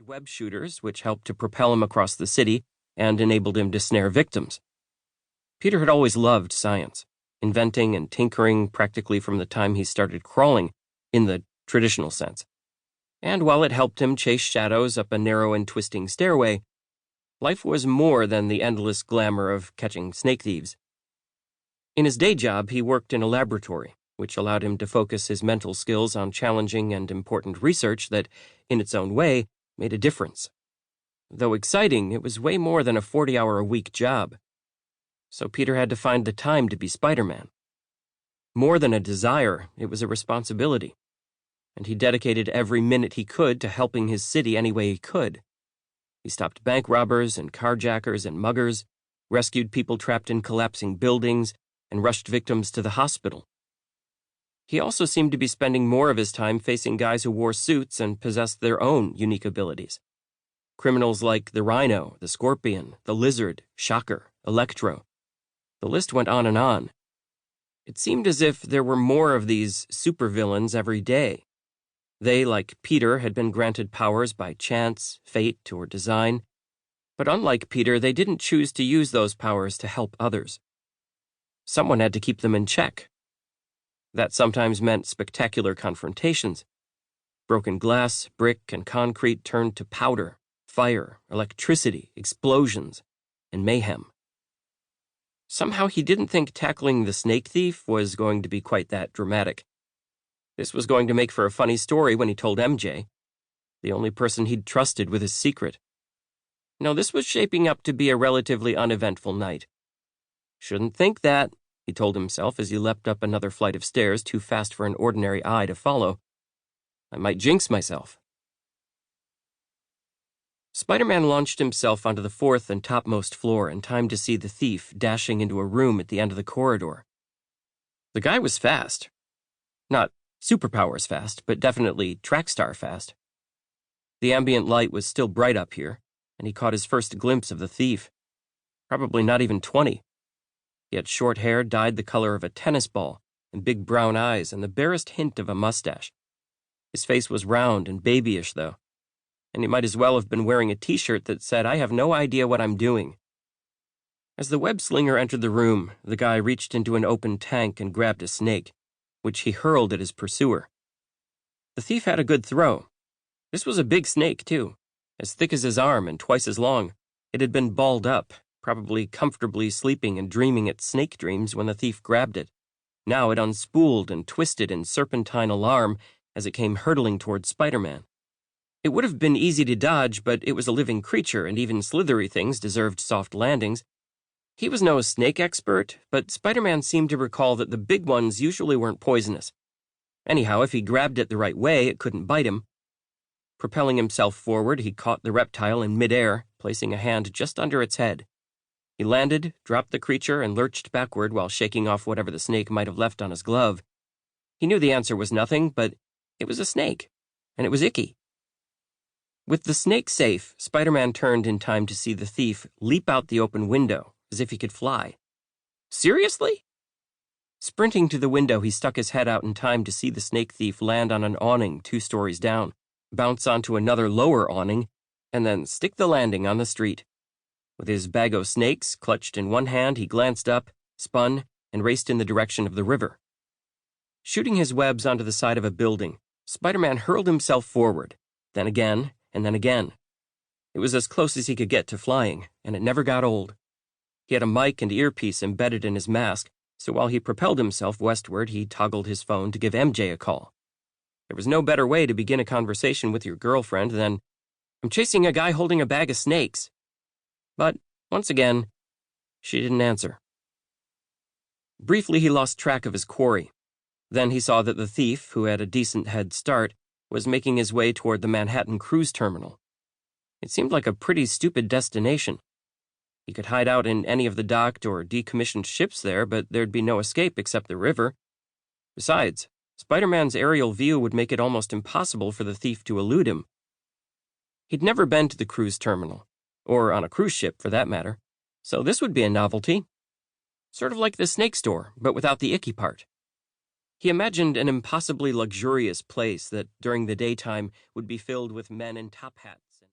had web shooters, which helped to propel him across the city and enabled him to snare victims. Peter had always loved science, inventing and tinkering practically from the time he started crawling, in the traditional sense. And while it helped him chase shadows up a narrow and twisting stairway, life was more than the endless glamour of catching snake thieves. In his day job, he worked in a laboratory, which allowed him to focus his mental skills on challenging and important research that, in its own way, made a difference. Though exciting, it was way more than a 40-hour-a-week job. So Peter had to find the time to be Spider-Man. More than a desire, it was a responsibility. And he dedicated every minute he could to helping his city any way he could. He stopped bank robbers and carjackers and muggers, rescued people trapped in collapsing buildings, and rushed victims to the hospital. He also seemed to be spending more of his time facing guys who wore suits and possessed their own unique abilities. Criminals like the Rhino, the Scorpion, the Lizard, Shocker, Electro. The list went on and on. It seemed as if there were more of these supervillains every day. They, like Peter, had been granted powers by chance, fate, or design. But unlike Peter, they didn't choose to use those powers to help others. Someone had to keep them in check. That sometimes meant spectacular confrontations. Broken glass, brick, and concrete turned to powder, fire, electricity, explosions, and mayhem. Somehow he didn't think tackling the snake thief was going to be quite that dramatic. This was going to make for a funny story when he told MJ, the only person he'd trusted with his secret. No, this was shaping up to be a relatively uneventful night. Shouldn't think that, he told himself as he leapt up another flight of stairs too fast for an ordinary eye to follow. I might jinx myself. Spider-Man launched himself onto the fourth and topmost floor in time to see the thief dashing into a room at the end of the corridor. The guy was fast. Not superpowers fast, but definitely Trackstar fast. The ambient light was still bright up here, and he caught his first glimpse of the thief. Probably not even 20. He had short hair dyed the color of a tennis ball, and big brown eyes, and the barest hint of a mustache. His face was round and babyish, though, and he might as well have been wearing a t-shirt that said, "I have no idea what I'm doing." As the web-slinger entered the room, the guy reached into an open tank and grabbed a snake, which he hurled at his pursuer. The thief had a good throw. This was a big snake, too, as thick as his arm and twice as long. It had been balled up, probably comfortably sleeping and dreaming its snake dreams when the thief grabbed it. Now it unspooled and twisted in serpentine alarm as it came hurtling toward Spider-Man. It would have been easy to dodge, but it was a living creature, and even slithery things deserved soft landings. He was no snake expert, but Spider-Man seemed to recall that the big ones usually weren't poisonous. Anyhow, if he grabbed it the right way, it couldn't bite him. Propelling himself forward, he caught the reptile in midair, placing a hand just under its head. He landed, dropped the creature, and lurched backward while shaking off whatever the snake might have left on his glove. He knew the answer was nothing, but it was a snake, and it was icky. With the snake safe, Spider-Man turned in time to see the thief leap out the open window, as if he could fly. Seriously? Sprinting to the window, he stuck his head out in time to see the snake thief land on an awning 2 stories down, bounce onto another lower awning, and then stick the landing on the street. With his bag of snakes clutched in one hand, he glanced up, spun, and raced in the direction of the river. Shooting his webs onto the side of a building, Spider-Man hurled himself forward, then again, and then again. It was as close as he could get to flying, and it never got old. He had a mic and earpiece embedded in his mask, so while he propelled himself westward, he toggled his phone to give MJ a call. There was no better way to begin a conversation with your girlfriend than, "I'm chasing a guy holding a bag of snakes." But, once again, she didn't answer. Briefly, he lost track of his quarry. Then he saw that the thief, who had a decent head start, was making his way toward the Manhattan cruise terminal. It seemed like a pretty stupid destination. He could hide out in any of the docked or decommissioned ships there, but there'd be no escape except the river. Besides, Spider-Man's aerial view would make it almost impossible for the thief to elude him. He'd never been to the cruise terminal, or on a cruise ship for that matter, so this would be a novelty. Sort of like the snake store, but without the icky part. He imagined an impossibly luxurious place that, during the daytime, would be filled with men in top hats.